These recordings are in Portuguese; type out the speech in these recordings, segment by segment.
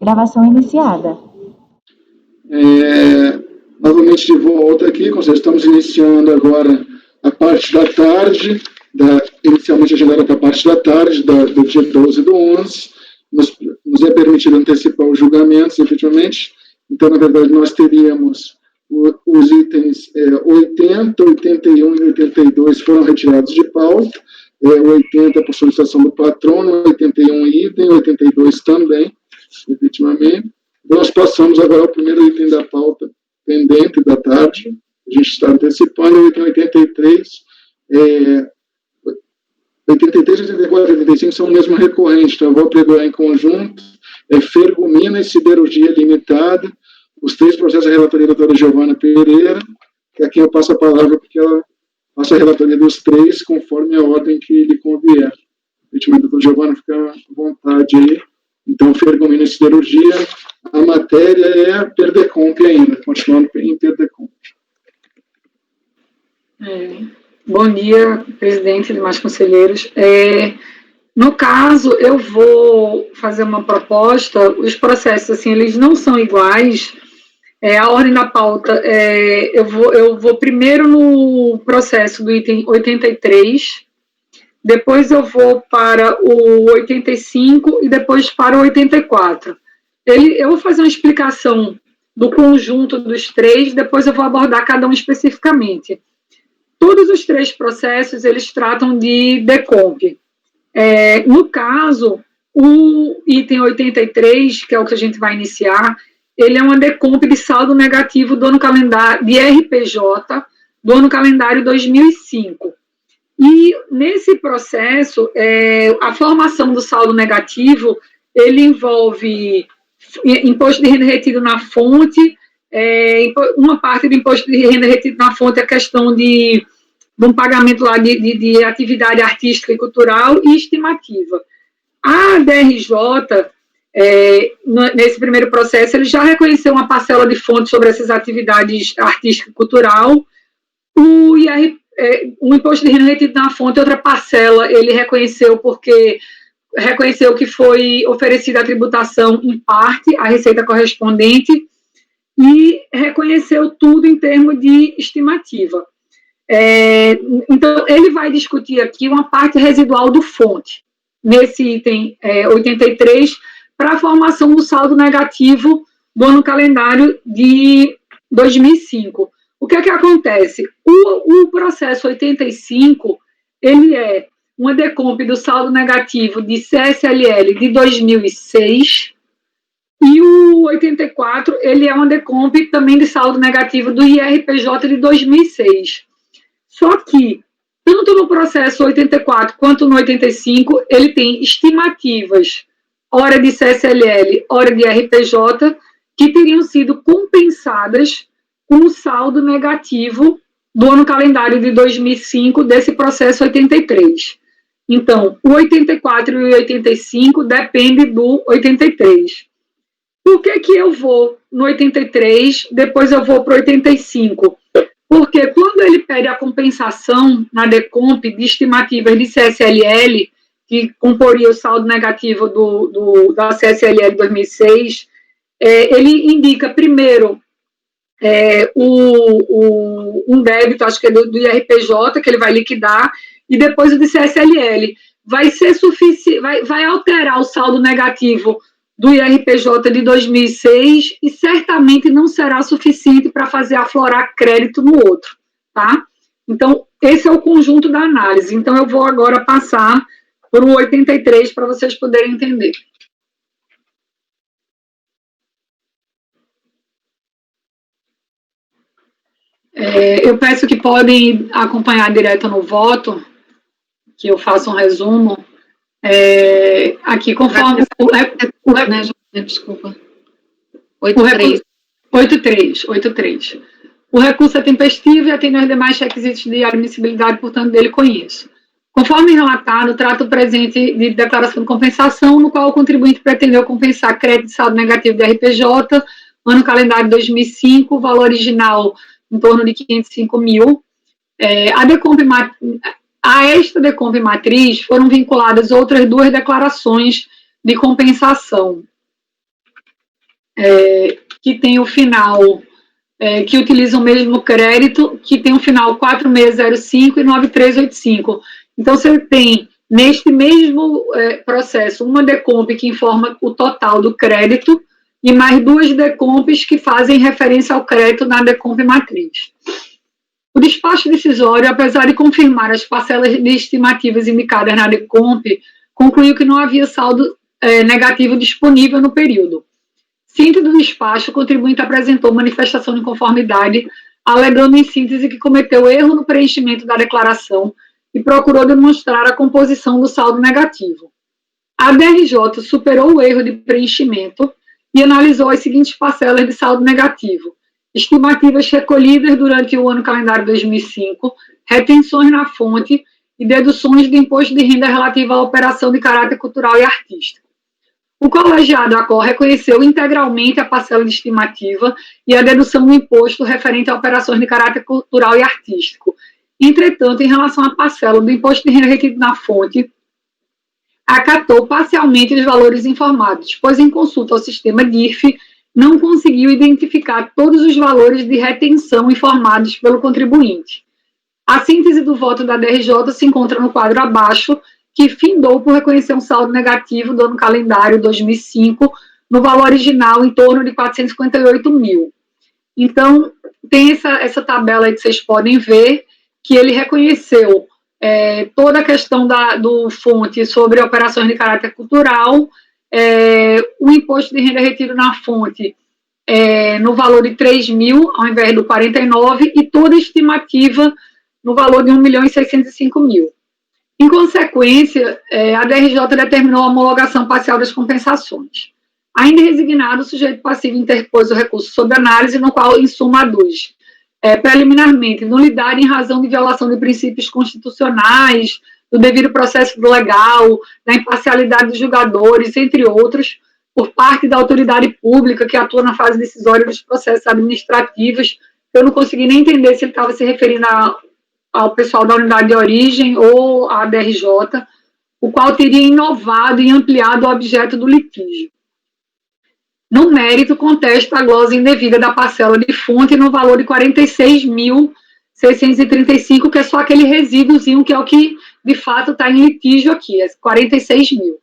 Gravação iniciada. Novamente de volta aqui, estamos iniciando agora a parte da tarde, inicialmente agendada para a parte da tarde do dia 12 do 11, nos é permitido antecipar os julgamentos, efetivamente. Então, na verdade, nós teríamos os itens 80, 81 e 82 foram retirados de pauta, 80 por solicitação do patrono, 81 idem, 82 também, efetivamente. Nós passamos agora ao primeiro item da pauta pendente da tarde, a gente está antecipando, o item 83, 83, 84 e 85 são o mesmo recorrente, então eu vou apregoar em conjunto, Fergumina e Siderurgia Limitada, os três processos da relatoria da doutora Giovana Pereira, que aqui eu passo a palavra porque ela passa a relatoria dos três conforme a ordem que lhe convier. Efetivamente, doutora Giovana, fica à vontade aí. Então, Fergumina e Siderurgia, a matéria é Perdecomp ainda, continuando em Perdecomp. Bom dia, presidente e demais conselheiros. No caso, eu vou fazer uma proposta, os processos, assim, eles não são iguais, a ordem da pauta, eu vou primeiro no processo do item 83, depois eu vou para o 85 e depois para o 84. Eu vou fazer uma explicação do conjunto dos três, depois eu vou abordar cada um especificamente. Todos os três processos, eles tratam de decomp. No caso, o item 83, que é o que a gente vai iniciar, ele é uma decomp de saldo negativo do ano calendário, de RPJ, do ano calendário 2005. E, nesse processo, a formação do saldo negativo, ele envolve imposto de renda retido na fonte, uma parte do imposto de renda retido na fonte é a questão de um pagamento lá de atividade artística e cultural e estimativa. A DRJ, nesse primeiro processo, ele já reconheceu uma parcela de fonte sobre essas atividades artística e cultural, o imposto de renda retido na fonte, outra parcela, ele reconheceu porque reconheceu que foi oferecida a tributação em parte, a receita correspondente, e reconheceu tudo em termos de estimativa. Então, ele vai discutir aqui uma parte residual do fonte, nesse item 83, para a formação do saldo negativo do ano calendário de 2005. O que é que acontece? O processo 85, ele é uma decomp do saldo negativo de CSLL de 2006, e o 84, ele é uma decomp também de saldo negativo do IRPJ de 2006. Só que, tanto no processo 84 quanto no 85, ele tem estimativas, hora de CSLL, hora de RPJ, que teriam sido compensadas com o saldo negativo do ano calendário de 2005 desse processo 83. Então, o 84 e o 85 dependem do 83. Por que eu vou no 83, depois eu vou para o 85? Porque quando ele pede a compensação na decomp de estimativas de CSLL, que comporia o saldo negativo da CSLL 2006, ele indica primeiro um débito, acho que é do IRPJ, que ele vai liquidar, e depois o de CSLL. Vai ser suficiente, vai alterar o saldo negativo do IRPJ de 2006 e certamente não será suficiente para fazer aflorar crédito no outro, tá? Então, esse é o conjunto da análise. Então, eu vou agora passar por o 83 para vocês poderem entender. Eu peço que podem acompanhar direto no voto, que eu faço um resumo. Aqui, conforme... Desculpa. 83. O recurso é tempestivo e atende aos demais requisitos de admissibilidade, portanto, dele conheço. Conforme relatado, trata o presente de declaração de compensação, no qual o contribuinte pretendeu compensar crédito de saldo negativo de RPJ, ano calendário 2005, valor original em torno de 505 mil. A esta decomp matriz foram vinculadas outras duas declarações de compensação. que tem o final, que utiliza o mesmo crédito, que tem o final 4605 e 9385. Então, você tem, neste mesmo processo, uma decomp que informa o total do crédito e mais duas decomps que fazem referência ao crédito na decomp matriz. O despacho decisório, apesar de confirmar as parcelas de estimativas indicadas na decomp, concluiu que não havia saldo negativo disponível no período. Síntese do despacho, o contribuinte apresentou manifestação de inconformidade, alegando em síntese que cometeu erro no preenchimento da declaração e procurou demonstrar a composição do saldo negativo. A DRJ superou o erro de preenchimento e analisou as seguintes parcelas de saldo negativo: estimativas recolhidas durante o ano calendário 2005, retenções na fonte e deduções de imposto de renda relativa à operação de caráter cultural e artístico. O colegiado ACOR reconheceu integralmente a parcela de estimativa e a dedução do imposto referente a operações de caráter cultural e artístico. Entretanto, em relação à parcela do imposto de renda retido na fonte, acatou parcialmente os valores informados, pois em consulta ao sistema DIRF, não conseguiu identificar todos os valores de retenção informados pelo contribuinte. A síntese do voto da DRJ se encontra no quadro abaixo, que findou por reconhecer um saldo negativo do ano calendário 2005, no valor original em torno de 458 mil. Então, tem essa tabela aí que vocês podem ver, que ele reconheceu toda a questão do fonte sobre operações de caráter cultural, o imposto de renda retido na fonte no valor de 3 mil, ao invés do 49, e toda a estimativa no valor de 1.605.000. Em consequência, a DRJ determinou a homologação parcial das compensações. Ainda resignado, o sujeito passivo interpôs o recurso sob análise, no qual, em suma, aduz preliminarmente nulidade em razão de violação de princípios constitucionais, do devido processo legal, da imparcialidade dos julgadores, entre outros, por parte da autoridade pública que atua na fase decisória dos processos administrativos. Eu não consegui nem entender se ele estava se referindo ao pessoal da unidade de origem ou à DRJ, o qual teria inovado e ampliado o objeto do litígio. No mérito, contesta a glosa indevida da parcela de fonte no valor de 46.635, que é só aquele resíduozinho que é o que, de fato, está em litígio aqui, 46 mil.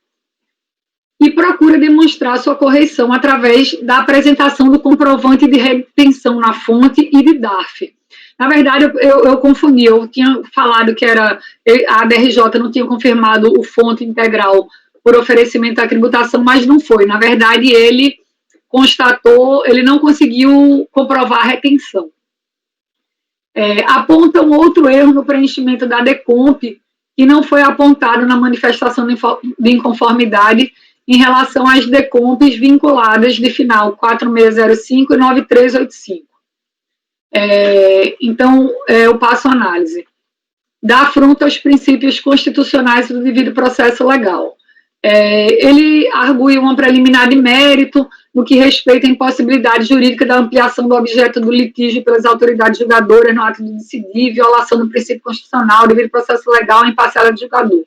E procura demonstrar sua correção através da apresentação do comprovante de retenção na fonte e de DARF. Na verdade, eu confundi, eu tinha falado que a DRJ não tinha confirmado o fonte integral por oferecimento à tributação, mas não foi. Na verdade, ele constatou, ele não conseguiu comprovar a retenção. Aponta um outro erro no preenchimento da decomp, que não foi apontado na manifestação de inconformidade em relação às decomps vinculadas de final 4605 e 9385. Então, eu passo a análise. Dá afronta aos princípios constitucionais do devido processo legal. Ele argui uma preliminar de mérito no que respeita à impossibilidade jurídica da ampliação do objeto do litígio pelas autoridades julgadoras no ato de decidir, violação do princípio constitucional, devido processo legal e imparcialidade do julgador.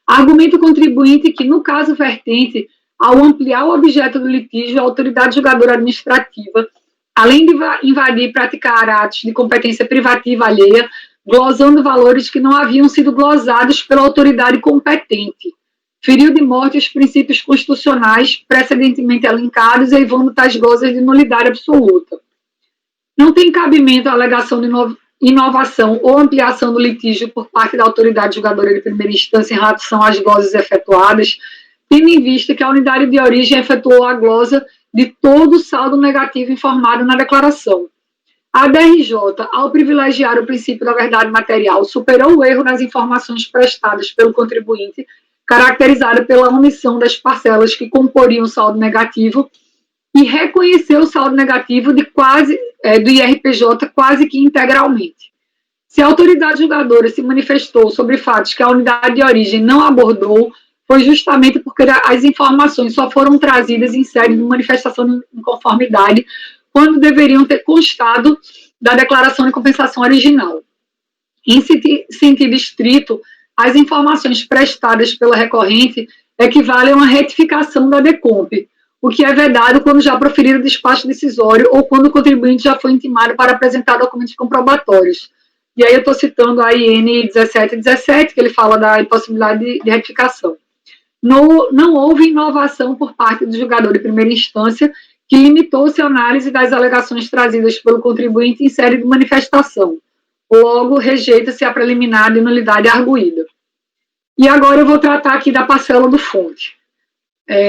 Argumento contribuinte que, no caso vertente, ao ampliar o objeto do litígio, a autoridade julgadora administrativa, além de invadir e praticar atos de competência privativa alheia, glosando valores que não haviam sido glosados pela autoridade competente, feriu de morte os princípios constitucionais precedentemente elencados, eivando tais glosas de nulidade absoluta. Não tem cabimento a alegação de inovação ou ampliação do litígio por parte da autoridade julgadora de primeira instância em relação às glosas efetuadas, tendo em vista que a unidade de origem efetuou a glosa de todo o saldo negativo informado na declaração. A DRJ, ao privilegiar o princípio da verdade material, superou o erro nas informações prestadas pelo contribuinte, caracterizada pela omissão das parcelas que comporiam o saldo negativo, e reconheceu o saldo negativo do IRPJ quase que integralmente. Se a autoridade julgadora se manifestou sobre fatos que a unidade de origem não abordou, foi justamente porque as informações só foram trazidas em sede de manifestação de inconformidade, quando deveriam ter constado da declaração de compensação original. Em sentido estrito, as informações prestadas pela recorrente equivalem a uma retificação da decomp, o que é vedado quando já proferido despacho decisório ou quando o contribuinte já foi intimado para apresentar documentos comprobatórios. E aí eu estou citando a IN 1717, que ele fala da impossibilidade de retificação. Não houve inovação por parte do julgador de primeira instância que limitou-se à análise das alegações trazidas pelo contribuinte em série de manifestação. Logo, rejeita-se a preliminar de nulidade arguída. E agora eu vou tratar aqui da parcela do fonte.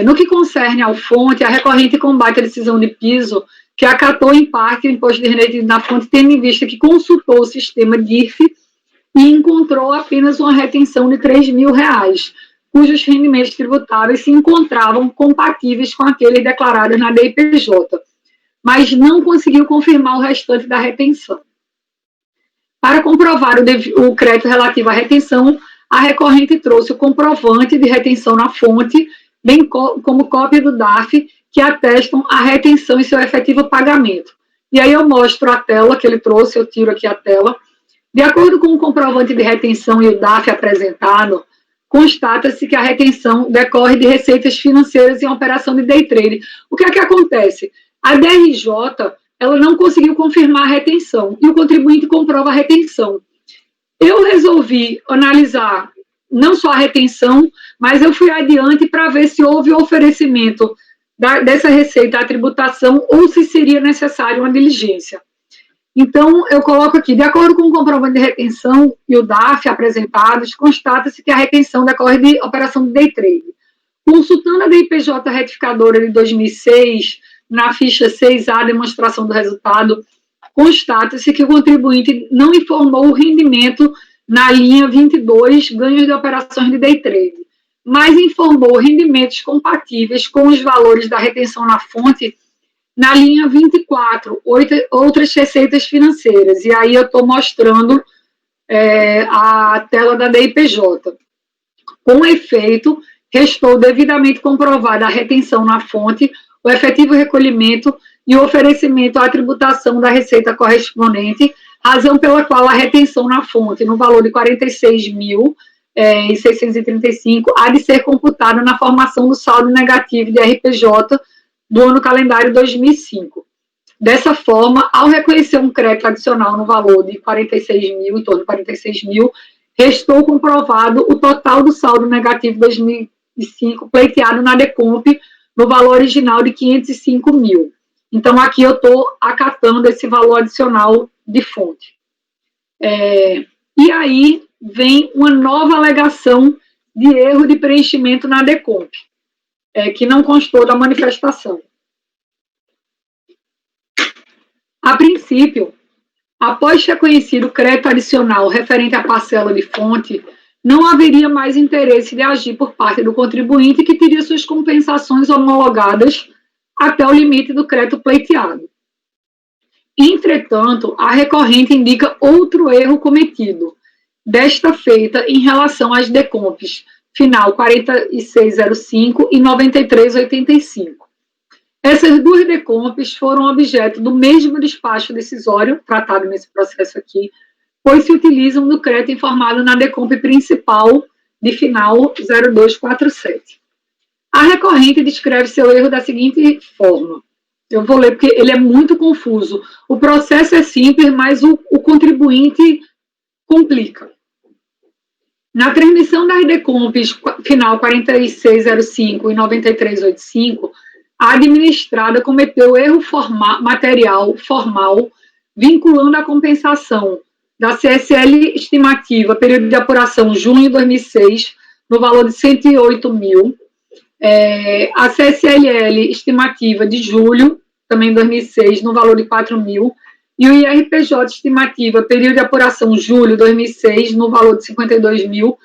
No que concerne ao fonte, a recorrente combate a decisão de piso, que acatou em parte o imposto de renda na fonte, tendo em vista que consultou o sistema DIRF e encontrou apenas uma retenção de R$3.000, cujos rendimentos tributáveis se encontravam compatíveis com aqueles declarados na DIPJ, mas não conseguiu confirmar o restante da retenção. Para comprovar o crédito relativo à retenção, a recorrente trouxe o comprovante de retenção na fonte, bem como cópia do DARF, que atestam a retenção e seu efetivo pagamento. E aí eu mostro a tela que ele trouxe, eu tiro aqui a tela. De acordo com o comprovante de retenção e o DARF apresentado, constata-se que a retenção decorre de receitas financeiras em operação de day trade. O que é que acontece? A DRJ, ela não conseguiu confirmar a retenção e o contribuinte comprova a retenção. Eu resolvi analisar não só a retenção, mas eu fui adiante para ver se houve oferecimento dessa receita à tributação ou se seria necessário uma diligência. Então, eu coloco aqui, de acordo com o comprovante de retenção e o DARF apresentados, constata-se que a retenção decorre de operação de day trade. Consultando a DIPJ retificadora de 2006, na ficha 6A, demonstração do resultado, constata-se que o contribuinte não informou o rendimento na linha 22, ganhos de operações de day trade, mas informou rendimentos compatíveis com os valores da retenção na fonte na linha 24, outras receitas financeiras. E aí eu estou mostrando a tela da DIPJ. Com efeito, restou devidamente comprovada a retenção na fonte, o efetivo recolhimento e o oferecimento à tributação da receita correspondente, razão pela qual a retenção na fonte, no valor de R$46.635, há de ser computada na formação do saldo negativo de RPJ do ano calendário 2005. Dessa forma, ao reconhecer um crédito adicional no valor de 46 mil, em torno de 46 mil, restou comprovado o total do saldo negativo 2005 pleiteado na DECOMP no valor original de 505 mil. Então, aqui eu estou acatando esse valor adicional de fonte. E aí vem uma nova alegação de erro de preenchimento na DECOMP, que não constou da manifestação. A princípio, após reconhecido o crédito adicional referente à parcela de fonte, não haveria mais interesse de agir por parte do contribuinte, que teria suas compensações homologadas até o limite do crédito pleiteado. Entretanto, a recorrente indica outro erro cometido, desta feita em relação às DECOMPs, final 4605 e 9385. Essas duas DECOMPs foram objeto do mesmo despacho decisório, tratado nesse processo aqui, pois se utilizam do crédito informado na DECOMP principal de final 0247. A recorrente descreve seu erro da seguinte forma. Eu vou ler porque ele é muito confuso. O processo é simples, mas o contribuinte complica. Na transmissão das DECOMPs final 4605 e 9385, a administrada cometeu erro material formal vinculando a compensação da CSL estimativa, período de apuração junho de 2006, no valor de 108 mil, a CSLL estimativa de julho, também 2006, no valor de 4 mil, e o IRPJ estimativa, período de apuração julho de 2006, no valor de 52 mil,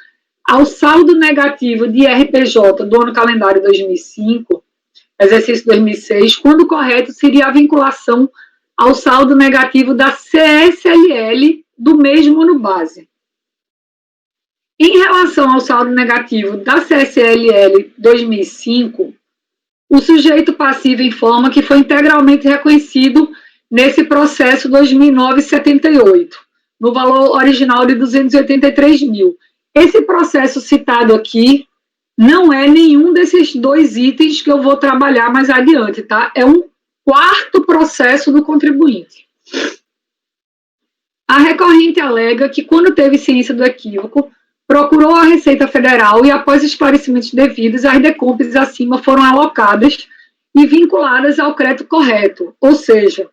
ao saldo negativo de IRPJ do ano calendário 2005, exercício 2006, quando correto seria a vinculação ao saldo negativo da CSLL do mesmo ano base. Em relação ao saldo negativo da CSLL 2005, o sujeito passivo informa que foi integralmente reconhecido nesse processo 2009-78, no valor original de 283 mil. Esse processo citado aqui não é nenhum desses 2 itens que eu vou trabalhar mais adiante, tá? É um quarto processo do contribuinte. A recorrente alega que, quando teve ciência do equívoco, procurou a Receita Federal e, após esclarecimentos devidos, as decompes acima foram alocadas e vinculadas ao crédito correto, ou seja,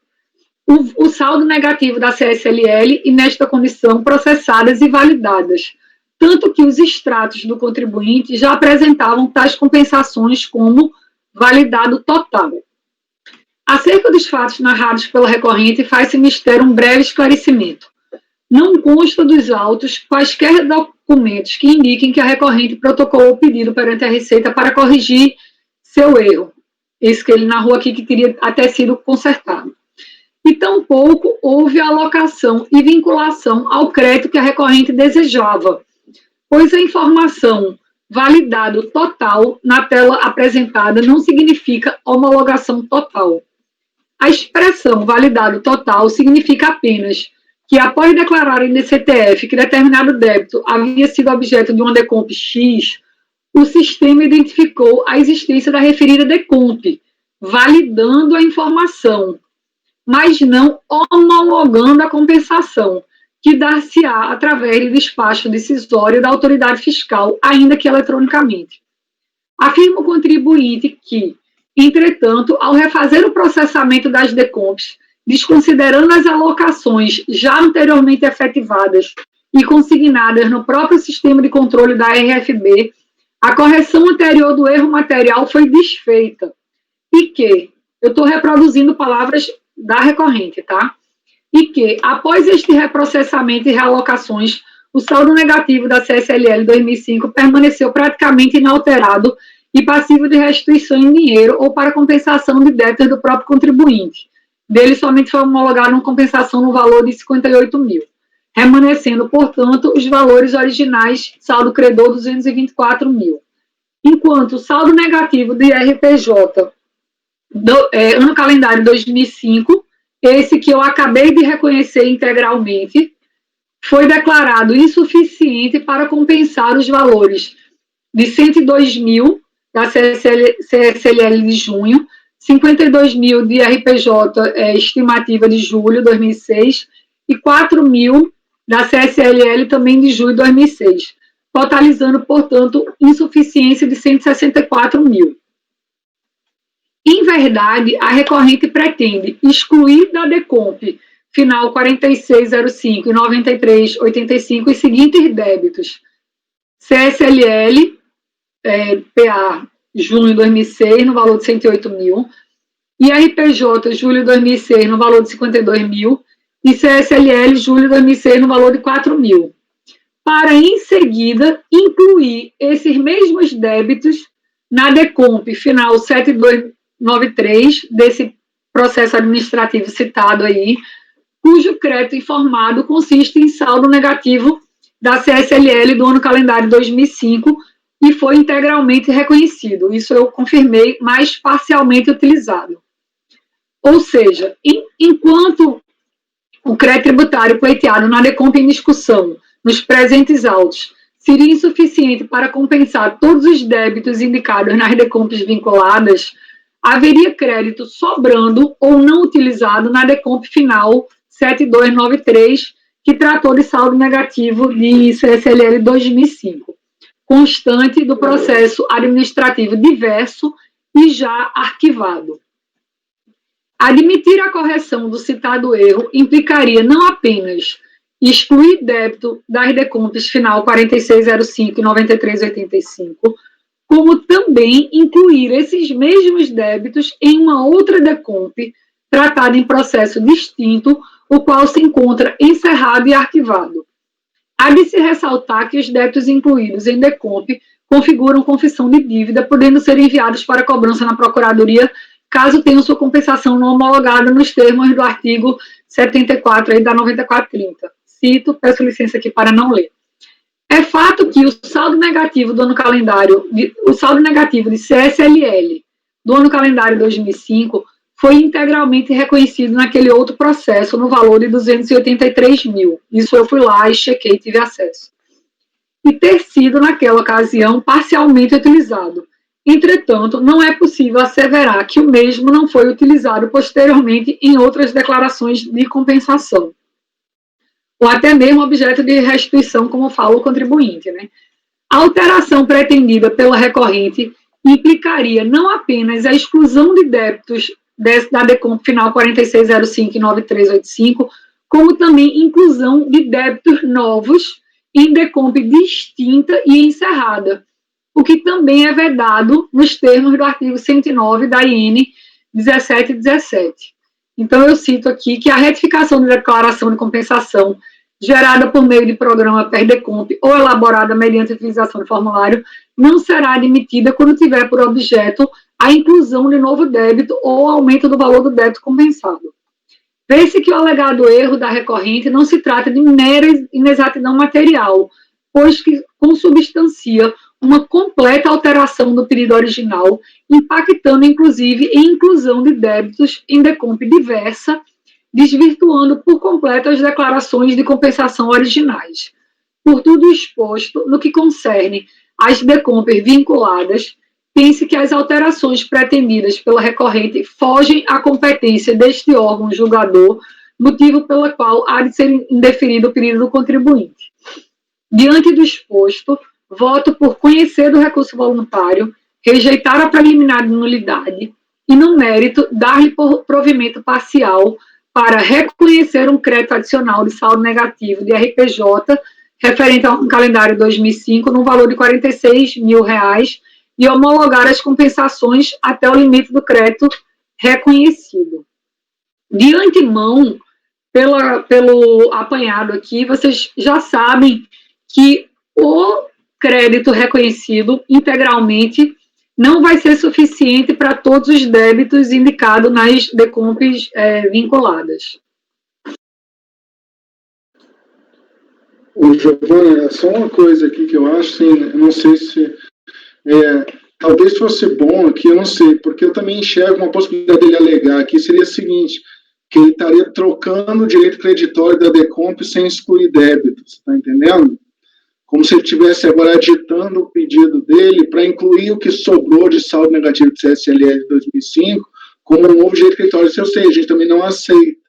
o saldo negativo da CSLL e, nesta condição, processadas e validadas, tanto que os extratos do contribuinte já apresentavam tais compensações como validado total. Acerca dos fatos narrados pela recorrente, faz-se mister um breve esclarecimento. Não consta dos autos quaisquer documentos que indiquem que a recorrente protocolou o pedido perante a Receita para corrigir seu erro. Esse que ele narrou aqui, que teria até sido consertado. E tampouco houve alocação e vinculação ao crédito que a recorrente desejava, pois a informação validado total na tela apresentada não significa homologação total. A expressão validado total significa apenas que, após declarar em DCTF que determinado débito havia sido objeto de uma decomp X, o sistema identificou a existência da referida decomp, validando a informação, mas não homologando a compensação, que dar-se-á através de despacho decisório da autoridade fiscal, ainda que eletronicamente. Afirma o contribuinte que, entretanto, ao refazer o processamento das decomps, desconsiderando as alocações já anteriormente efetivadas e consignadas no próprio sistema de controle da RFB, a correção anterior do erro material foi desfeita. E que, eu estou reproduzindo palavras da recorrente, tá? E que, após este reprocessamento e realocações, o saldo negativo da CSLL 2005 permaneceu praticamente inalterado e passivo de restituição em dinheiro ou para compensação de débitos do próprio contribuinte. Dele somente foi homologada uma compensação no valor de 58 mil, remanescendo, portanto, os valores originais, saldo credor 224 mil. Enquanto o saldo negativo de RPJ, ano calendário 2005, esse que eu acabei de reconhecer integralmente, foi declarado insuficiente para compensar os valores de 102 mil da CSLL de junho, 52 mil de RPJ estimativa de julho de 2006 e 4 mil da CSLL também de julho de 2006, totalizando, portanto, insuficiência de 164 mil. Em verdade, a recorrente pretende excluir da decomp final 4605 e 9385 os seguintes débitos: CSLL, PA, junho de 2006, no valor de 108 mil, e RPJ, julho de 2006, no valor de 52 mil, e CSLL, julho de 2006, no valor de 4 mil, para, em seguida, incluir esses mesmos débitos na decomp final 7293, desse processo administrativo citado aí, cujo crédito informado consiste em saldo negativo da CSLL do ano calendário 2005 e foi integralmente reconhecido. Isso eu confirmei, mas parcialmente utilizado. Ou seja, enquanto o crédito tributário pleiteado na decomp em discussão nos presentes autos seria insuficiente para compensar todos os débitos indicados nas decompes vinculadas, haveria crédito sobrando ou não utilizado na decomp final 7293, que tratou de saldo negativo de CSLL 2005, constante do processo administrativo diverso e já arquivado. Admitir a correção do citado erro implicaria não apenas excluir débito das decompes final 4605 e 9385, como também incluir esses mesmos débitos em uma outra decomp tratada em processo distinto, o qual se encontra encerrado e arquivado. Há de se ressaltar que os débitos incluídos em decomp configuram confissão de dívida, podendo ser enviados para cobrança na Procuradoria, caso tenham sua compensação não homologada nos termos do artigo 74 aí da 9430. Cito, peço licença aqui para não ler. É fato que o saldo negativo do ano calendário, o saldo negativo de CSLL do ano calendário 2005 foi integralmente reconhecido naquele outro processo no valor de 283 mil. Isso eu fui lá e chequei e tive acesso. e ter sido, naquela ocasião, parcialmente utilizado. Entretanto, não é possível asseverar que o mesmo não foi utilizado posteriormente em outras declarações de compensação, ou até mesmo objeto de restituição, como fala o contribuinte, né? A alteração pretendida pela recorrente implicaria não apenas a exclusão de débitos da DECOMP final 4605 e 9385, como também inclusão de débitos novos em DECOMP distinta e encerrada, o que também é vedado nos termos do artigo 109 da IN 1717. Então, eu cito aqui que a retificação de declaração de compensação gerada por meio de programa PERDECOMP ou elaborada mediante a utilização de formulário não será admitida quando tiver por objeto a inclusão de novo débito ou aumento do valor do débito compensado. Vê-se que o alegado erro da recorrente não se trata de mera inexatidão material, pois que consubstancia uma completa alteração do pedido original, impactando, inclusive, em inclusão de débitos em DECOMP diversa, desvirtuando por completo as declarações de compensação originais. Por tudo exposto, no que concerne às DECOMP vinculadas, pense que as alterações pretendidas pela recorrente fogem à competência deste órgão julgador, motivo pelo qual há de ser indeferido o pedido do contribuinte. Diante do exposto, voto por conhecer do recurso voluntário, rejeitar a preliminar de nulidade e, no mérito, dar-lhe provimento parcial para reconhecer um crédito adicional de saldo negativo de RPJ referente ao calendário 2005 no valor de R$ 46.000 e homologar as compensações até o limite do crédito reconhecido. De antemão, pelo apanhado aqui, vocês já sabem que o crédito reconhecido integralmente não vai ser suficiente para todos os débitos indicados nas DECOMPs vinculadas. Ô, Giovana, só uma coisa aqui que eu acho, assim, eu não sei se... talvez fosse bom aqui, eu não sei, porque eu também enxergo uma possibilidade dele alegar aqui, seria o seguinte, que ele estaria trocando o direito creditório da DECOMP sem excluir débitos, tá entendendo? Como se ele estivesse agora aditando o pedido dele para incluir o que sobrou de saldo negativo do CSLL de 2005 como um novo direito creditório. Isso eu sei, a gente também não aceita.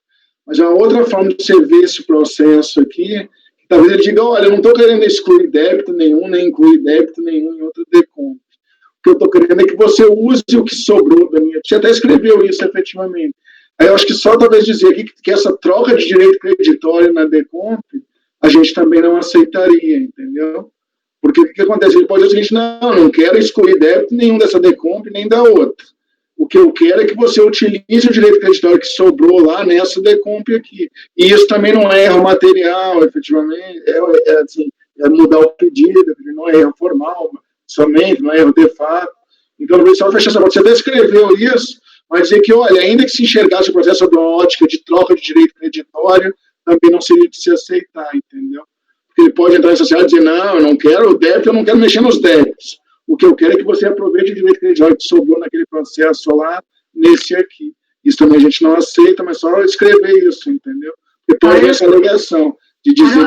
Mas é uma outra forma de você ver esse processo aqui, que talvez ele diga, olha, eu não estou querendo excluir débito nenhum, nem incluir débito nenhum em outro DECOMP. O que eu estou querendo é que você use o que sobrou da minha... Você até escreveu isso, efetivamente. Aí eu acho que só talvez dizer aqui que essa troca de direito creditório na DECOMP a gente também não aceitaria, entendeu? Porque o que acontece? Ele pode dizer o seguinte, não quero excluir débito nenhum dessa DECOMP nem da outra. O que eu quero é que você utilize o direito creditório que sobrou lá nessa DECOMP aqui. E isso também não é erro material, efetivamente, assim, é mudar o pedido, não é erro formal, somente, não é erro de fato. Então, o pessoal fecha essa porta. Você descreveu isso, mas dizer que, olha, ainda que se enxergasse o processo sob uma ótica de troca de direito creditório, também não seria de se aceitar, entendeu? Porque ele pode entrar em sociedade e dizer, não, eu não quero o débito, eu não quero mexer nos débitos. O que eu quero é que você aproveite o direito creditório que sobrou naquele processo lá, nesse aqui. Isso também a gente não aceita, mas só escrever isso, entendeu? Depois dessa alegação de dizer...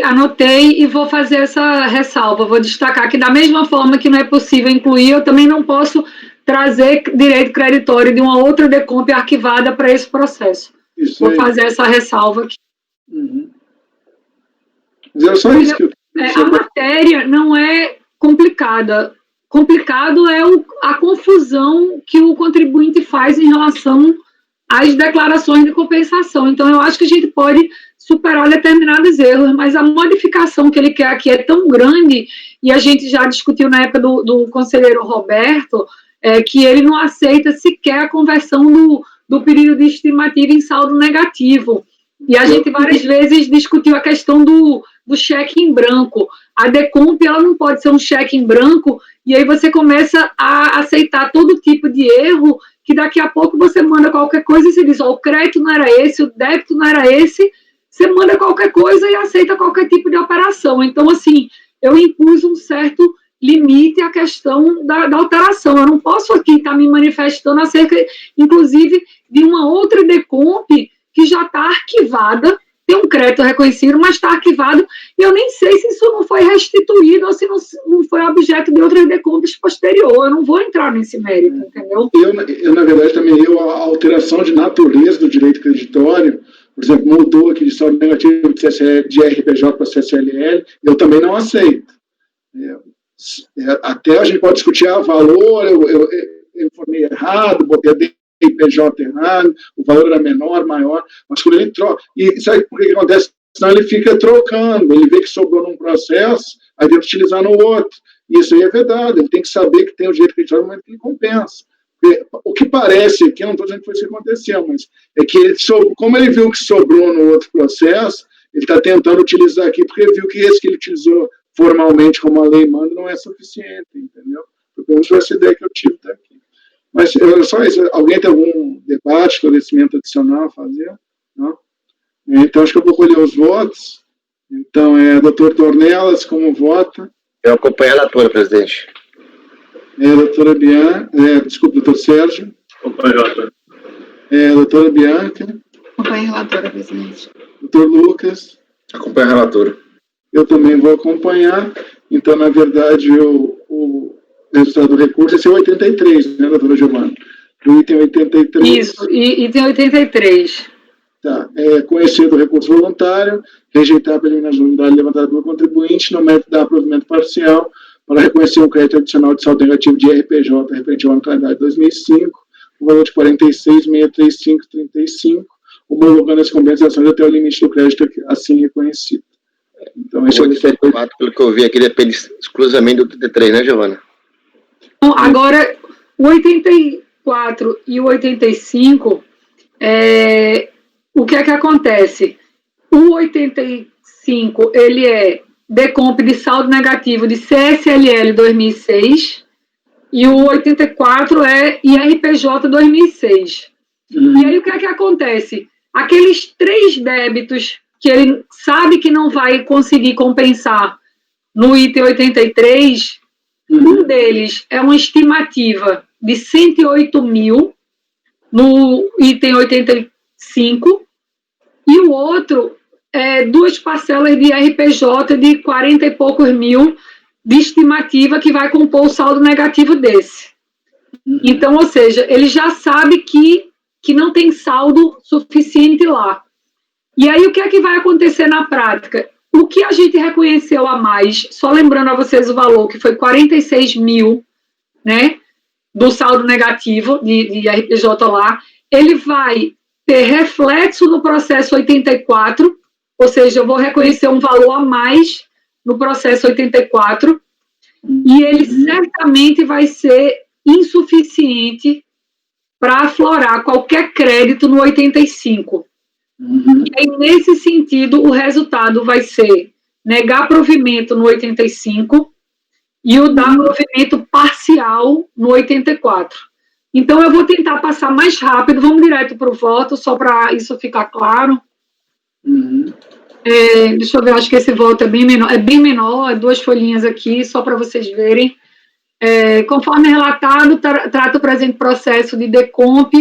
Anotei e vou fazer essa ressalva. Vou destacar que da mesma forma que não é possível incluir, eu também não posso trazer direito creditório de uma outra DECOMP arquivada para esse processo. Vou fazer essa ressalva aqui. Uhum. Mas era só isso que eu... A matéria não é complicada. Complicado é a confusão que o contribuinte faz em relação às declarações de compensação. Então, eu acho que a gente pode superar determinados erros, mas a modificação que ele quer aqui é tão grande, e a gente já discutiu na época do conselheiro Roberto, que ele não aceita sequer a conversão do período de estimativa em saldo negativo. E a gente várias vezes discutiu a questão do cheque em branco. A DECOMP, ela não pode ser um cheque em branco, e aí você começa a aceitar todo tipo de erro, que daqui a pouco você manda qualquer coisa e você diz, o crédito não era esse, o débito não era esse, você manda qualquer coisa e aceita qualquer tipo de operação. Então, assim, eu impus um certo limite à questão da alteração. Eu não posso aqui estar me manifestando acerca, inclusive, de uma outra DECOMP que já está arquivada tem um crédito reconhecido, mas está arquivado, e eu nem sei se isso não foi restituído ou se não foi objeto de outras decompes posterior. Eu não vou entrar nesse mérito, entendeu? Eu, na verdade, também a alteração de natureza do direito creditório, por exemplo, mudou aqui de saldo negativo de RPJ para CSLL, eu também não aceito. Até a gente pode discutir valor, eu informei errado, botei a IPJ errado, o valor era menor, maior, mas quando ele troca, e sabe por que acontece? Senão ele fica trocando, ele vê que sobrou num processo, aí tenta utilizar no outro. E isso aí é verdade, ele tem que saber que tem o direito creditório no momento que ele compensa. Porque, o que parece aqui, eu não estou dizendo que foi isso que aconteceu, mas é que como ele viu que sobrou no outro processo, ele está tentando utilizar aqui, porque ele viu que esse que ele utilizou formalmente, como a lei manda, não é suficiente, entendeu? Pelo menos foi essa ideia que eu tive daqui. Mas só isso, alguém tem algum debate, esclarecimento adicional a fazer? Não? Então, acho que eu vou colher os votos. Então, doutor Dornelas, como vota? Eu acompanho a relatora, presidente. Doutora Bianca, desculpa, doutor Sérgio. Acompanho a relatora. Doutora Bianca. Acompanho a relatora, presidente. Doutor Lucas. Acompanho a relatora. Eu também vou acompanhar. Então, na verdade, o resultado do recurso é 83, né, doutora Giovana? O item 83. Isso, item 83. Tá. Conhecido o recurso voluntário, rejeitar a preliminaridade levantada pelo contribuinte no mérito da provimento parcial para reconhecer um crédito adicional de saldo negativo de RPJ referente ao ano calendário de 2005, o valor de 46.635,35, homologando as compensações até o limite do crédito assim reconhecido. Então, esse o 84, pelo que eu vi aqui, depende exclusivamente do 83, né, Giovana? Então, agora, o 84 e o 85, o que é que acontece? O 85, ele é decomp de saldo negativo de CSLL 2006, e o 84 é IRPJ 2006. E aí, o que é que acontece? Aqueles 3 débitos que ele sabe que não vai conseguir compensar no item 83, um deles é uma estimativa de 108 mil no item 85, e o outro é 2 parcelas de RPJ de 40 e poucos mil de estimativa que vai compor o saldo negativo desse. Então, ou seja, ele já sabe que não tem saldo suficiente lá. E aí, o que é que vai acontecer na prática? O que a gente reconheceu a mais, só lembrando a vocês o valor, que foi 46 mil, né, do saldo negativo de RPJ lá, ele vai ter reflexo no processo 84, ou seja, eu vou reconhecer um valor a mais no processo 84, e ele certamente vai ser insuficiente para aflorar qualquer crédito no 85. E aí, nesse sentido, o resultado vai ser negar provimento no 85 e o dar provimento parcial no 84. Então, eu vou tentar passar mais rápido, vamos direto para o voto, só para isso ficar claro. Deixa eu ver, acho que esse voto é bem menor, 2 folhinhas aqui, só para vocês verem. Conforme relatado, trata o presente processo de decomp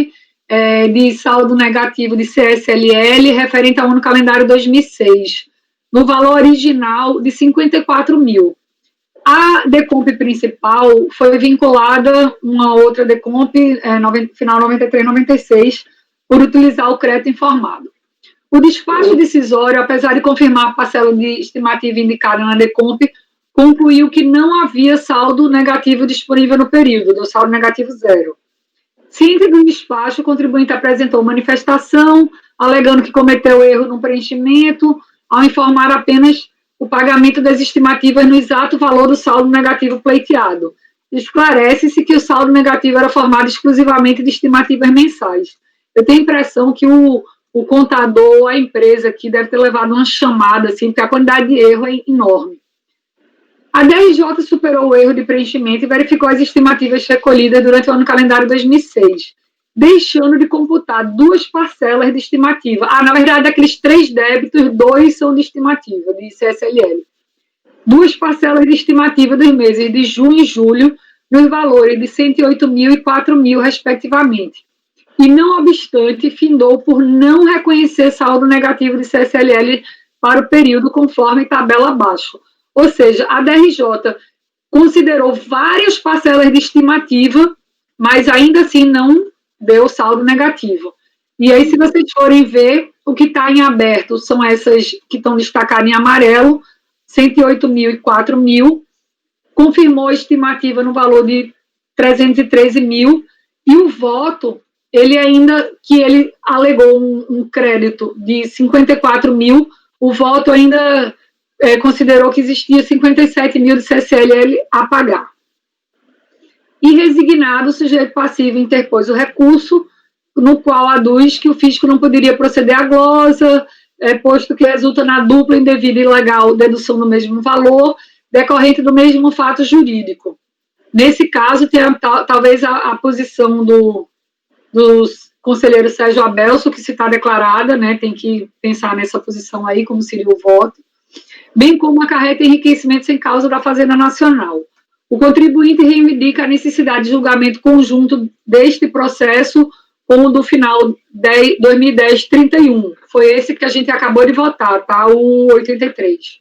de saldo negativo de CSLL referente ao ano calendário 2006, no valor original de 54 mil. A decomp principal foi vinculada uma outra decomp, final 93-96, por utilizar o crédito informado. O despacho decisório, apesar de confirmar a parcela de estimativa indicada na decomp, concluiu que não havia saldo negativo disponível no período, do saldo negativo 0. Ciente do despacho, o contribuinte apresentou manifestação, alegando que cometeu erro no preenchimento, ao informar apenas o pagamento das estimativas no exato valor do saldo negativo pleiteado. Esclarece-se que o saldo negativo era formado exclusivamente de estimativas mensais. Eu tenho a impressão que o contador, a empresa aqui, deve ter levado uma chamada, assim, porque a quantidade de erro é enorme. A DRJ superou o erro de preenchimento e verificou as estimativas recolhidas durante o ano calendário 2006, deixando de computar 2 parcelas de estimativa. Na verdade, daqueles 3 débitos, 2 são de estimativa, de CSLL. 2 parcelas de estimativa dos meses de junho e julho, nos valores de 108 mil e 4 mil, respectivamente. e, não obstante, findou por não reconhecer saldo negativo de CSLL para o período conforme tabela abaixo. Ou seja, a DRJ considerou várias parcelas de estimativa, mas ainda assim não deu saldo negativo. E aí, se vocês forem ver, o que está em aberto são essas que estão destacadas em amarelo, 108 mil e 4 mil, confirmou a estimativa no valor de 313 mil, e o voto, ele ainda, que ele alegou um crédito de 54 mil, o voto ainda considerou que existia 57 mil de CSLL a pagar. E resignado, o sujeito passivo interpôs o recurso, no qual aduz que o fisco não poderia proceder à glosa, posto que resulta na dupla indevida e ilegal dedução do mesmo valor, decorrente do mesmo fato jurídico. Nesse caso, tem talvez a posição do conselheiro Sérgio Abelso, que se está declarada, né, tem que pensar nessa posição aí, como seria o voto, bem como acarreta enriquecimento sem causa da Fazenda Nacional. O contribuinte reivindica a necessidade de julgamento conjunto deste processo com o do final 2010-31. Foi esse que a gente acabou de votar, tá? O 83.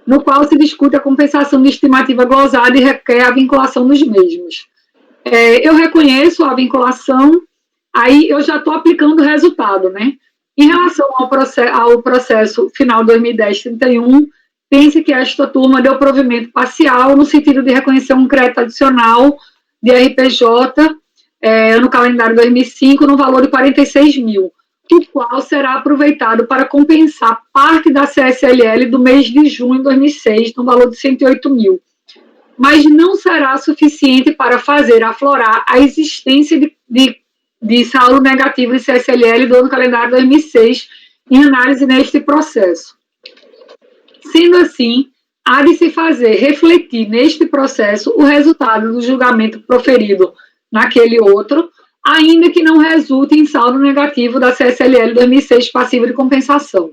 No qual se discute a compensação de estimativa glosada e requer a vinculação dos mesmos. Eu reconheço a vinculação, aí eu já estou aplicando o resultado, né? Em relação ao processo final 2010-31, pense que esta turma deu provimento parcial no sentido de reconhecer um crédito adicional de RPJ no calendário 2005 no valor de 46 mil, o qual será aproveitado para compensar parte da CSLL do mês de junho de 2006 no valor de 108 mil. Mas não será suficiente para fazer aflorar a existência de saldo negativo de CSLL do ano calendário 2006 em análise neste processo. Sendo assim, há de se fazer refletir neste processo o resultado do julgamento proferido naquele outro, ainda que não resulte em saldo negativo da CSLL 2006 passiva de compensação.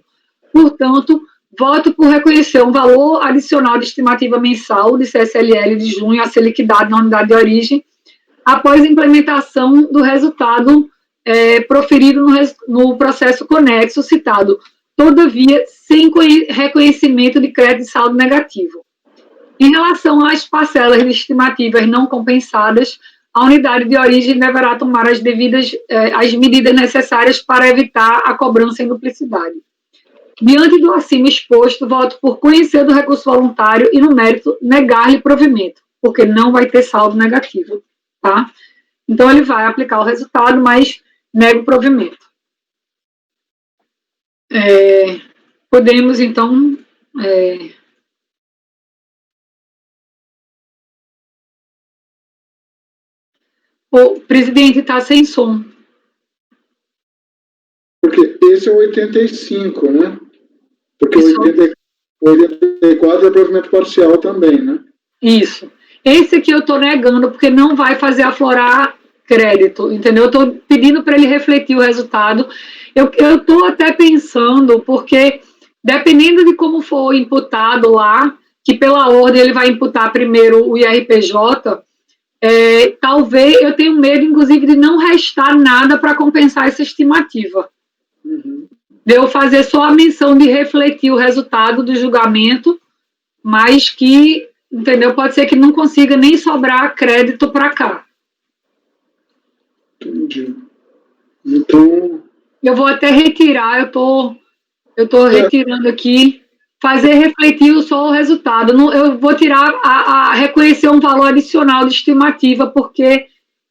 Portanto, voto por reconhecer um valor adicional de estimativa mensal de CSLL de junho a ser liquidado na unidade de origem, após a implementação do resultado proferido no processo conexo citado, todavia, sem reconhecimento de crédito de saldo negativo. Em relação às parcelas de estimativas não compensadas, a unidade de origem deverá tomar as medidas necessárias para evitar a cobrança em duplicidade. Diante do acima exposto, voto por conhecer do recurso voluntário e, no mérito, negar-lhe provimento, porque não vai ter saldo negativo, tá? Então, ele vai aplicar o resultado, mas nega o provimento. Podemos, então... O presidente está sem som. Porque esse é o 85, né? Porque o 84 é provimento parcial também, né? Isso. Esse aqui eu estou negando, porque não vai fazer aflorar crédito, entendeu? Eu estou pedindo para ele refletir o resultado. Eu estou até pensando, porque dependendo de como for imputado lá, que pela ordem ele vai imputar primeiro o IRPJ, talvez eu tenho medo, inclusive, de não restar nada para compensar essa estimativa. Uhum. De eu fazer só a menção de refletir o resultado do julgamento, mas que, entendeu? Pode ser que não consiga nem sobrar crédito para cá. Entendi. Então... Eu vou até retirar, eu estou retirando aqui, fazer refletir só o resultado. Eu vou tirar reconhecer um valor adicional de estimativa, porque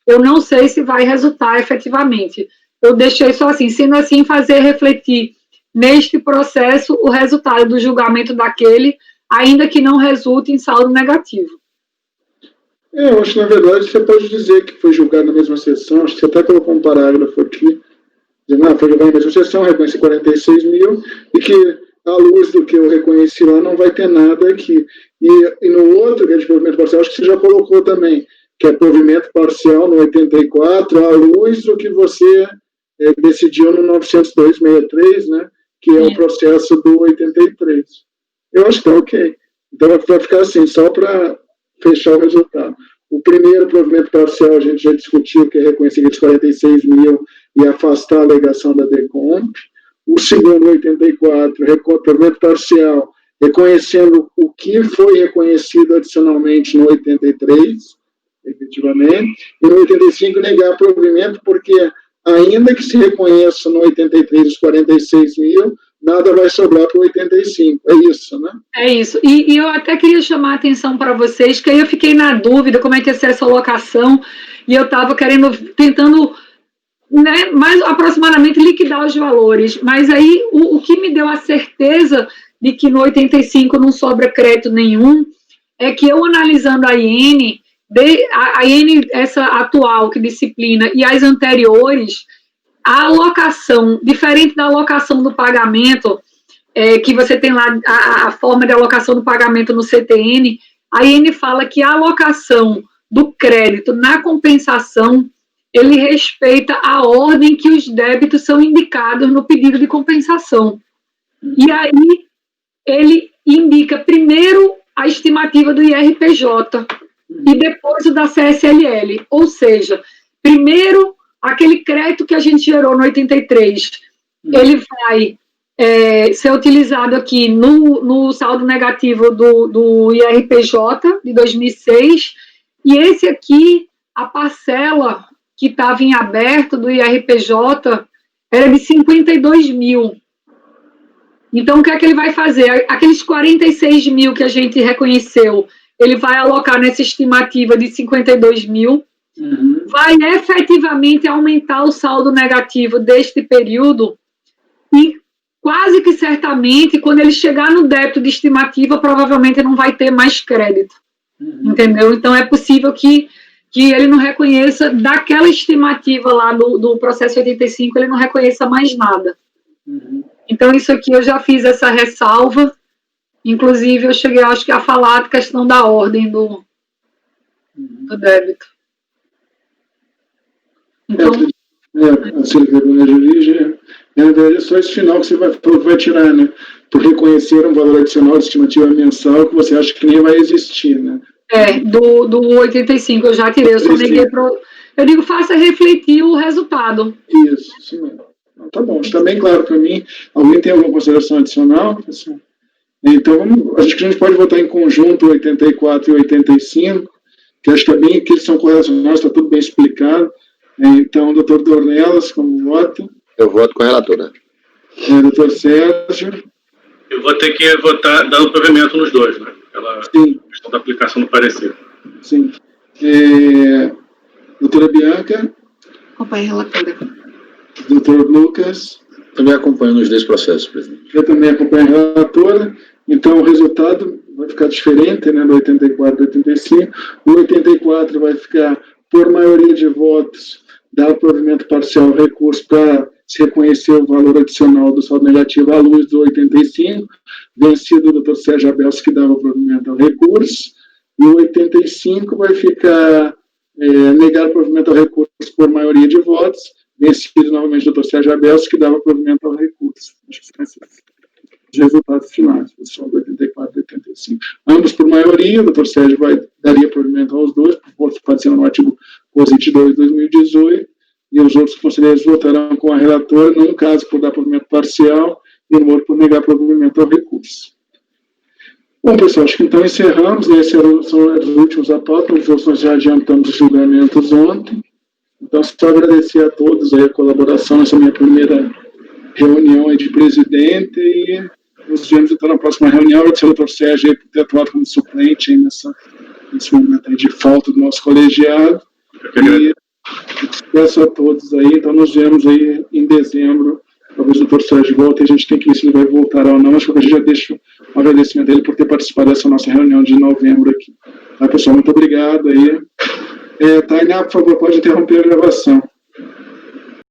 eu não sei se vai resultar efetivamente. Eu deixei só assim, sendo assim, fazer refletir neste processo o resultado do julgamento daquele, ainda que não resulte em saldo negativo. Eu acho que, na verdade, você pode dizer que foi julgado na mesma sessão, acho que você até colocou um parágrafo aqui, dizendo, foi julgado na mesma sessão, reconheci 46 mil, e que, à luz do que eu reconheci lá, não vai ter nada aqui. E no outro, que é de provimento parcial, acho que você já colocou também, que é provimento parcial no 84, à luz do que você decidiu no 902.63, né, que é o processo do 83. Eu acho que está ok. Então vai ficar assim, só para fechar o resultado. O primeiro provimento parcial a gente já discutiu, que é reconhecer aqueles 46 mil e afastar a alegação da DECOMP. O segundo, 84, provimento parcial, reconhecendo o que foi reconhecido adicionalmente no 83, efetivamente, e no 85 negar provimento, porque ainda que se reconheça no 83 os 46 mil, nada vai sobrar para o 85, é isso, né? É isso, e eu até queria chamar a atenção para vocês, que aí eu fiquei na dúvida como é que ia ser essa alocação, e eu estava tentando, né, mais aproximadamente liquidar os valores, mas aí o que me deu a certeza de que no 85 não sobra crédito nenhum, é que eu analisando a IN, essa atual que disciplina e as anteriores, a alocação, diferente da alocação do pagamento, que você tem lá a forma de alocação do pagamento no CTN, a IN fala que a alocação do crédito na compensação, ele respeita a ordem que os débitos são indicados no pedido de compensação. E aí, ele indica primeiro a estimativa do IRPJ e depois o da CSLL. Ou seja, primeiro, aquele crédito que a gente gerou no 83, ele vai ser utilizado aqui no saldo negativo do IRPJ de 2006, e esse aqui, a parcela que estava em aberto do IRPJ era de 52 mil. Então, o que é que ele vai fazer? Aqueles 46 mil que a gente reconheceu, ele vai alocar nessa estimativa de 52 mil, vai efetivamente aumentar o saldo negativo deste período e quase que certamente, quando ele chegar no débito de estimativa, provavelmente não vai ter mais crédito. Entendeu? Então, é possível que ele não reconheça, daquela estimativa lá do processo 85, ele não reconheça mais nada. Então, isso aqui eu já fiz essa ressalva, inclusive eu cheguei, acho que, a falar da questão da ordem do débito. Então... a Silvia de origem, é só esse final que você vai tirar, né? Por reconhecer um valor adicional de estimativa mensal que você acha que nem vai existir, né? Do 85, eu já tirei, eu só neguei eu digo, faça refletir o resultado. Isso, sim mesmo. Tá bom, está bem claro para mim. Alguém tem alguma consideração adicional? Então, acho que a gente pode votar em conjunto 84 e 85, que acho que está bem, que eles são correlacionados, está tudo bem explicado. Então, doutor Dornelas, como vota? Eu voto com a relatora. Doutor Sérgio? Eu vou ter que votar dando provimento nos dois, né? Pela questão da aplicação do parecer. Sim. Doutora Bianca? Acompanhe a relatora. Doutor Lucas? Também acompanho nos dois processos, presidente. Eu também acompanho a relatora. Então, o resultado vai ficar diferente, né, do 84 e 85. O 84 vai ficar, por maioria de votos, dar provimento parcial ao recurso para se reconhecer o valor adicional do saldo negativo à luz do 85, vencido o Dr. Sérgio Abelso, que dava provimento ao recurso, e o 85 vai ficar negar provimento ao recurso por maioria de votos, vencido novamente o Dr. Sérgio Abelso, que dava provimento ao recurso. Acho que são esses os resultados finais, pessoal, do 84 e 85. Ambos por maioria, o Dr. Sérgio daria provimento aos dois, por votos participando no artigo 22 de 2018, e os outros conselheiros votarão com a relatora, num caso por dar provimento parcial e no outro por negar provimento ao recurso. Bom, pessoal, acho que então encerramos, né? Esses são os últimos atótons, os outros nós já adiantamos os julgamentos ontem. Então, só agradecer a todos aí a colaboração nessa minha primeira reunião aí de presidente, e nos vemos então na próxima reunião. Agradecer ao Dr. Sérgio aí por ter atuado como suplente aí nesse momento aí de falta do nosso colegiado. E peço a todos aí, então nos vemos aí em dezembro, talvez o Dr. Sérgio volte, a gente tem que ver se ele vai voltar ou não, acho que a gente já deixa um agradecimento dele por ter participado dessa nossa reunião de novembro aqui. Tá, pessoal, muito obrigado aí. Tainá, por favor, pode interromper a gravação.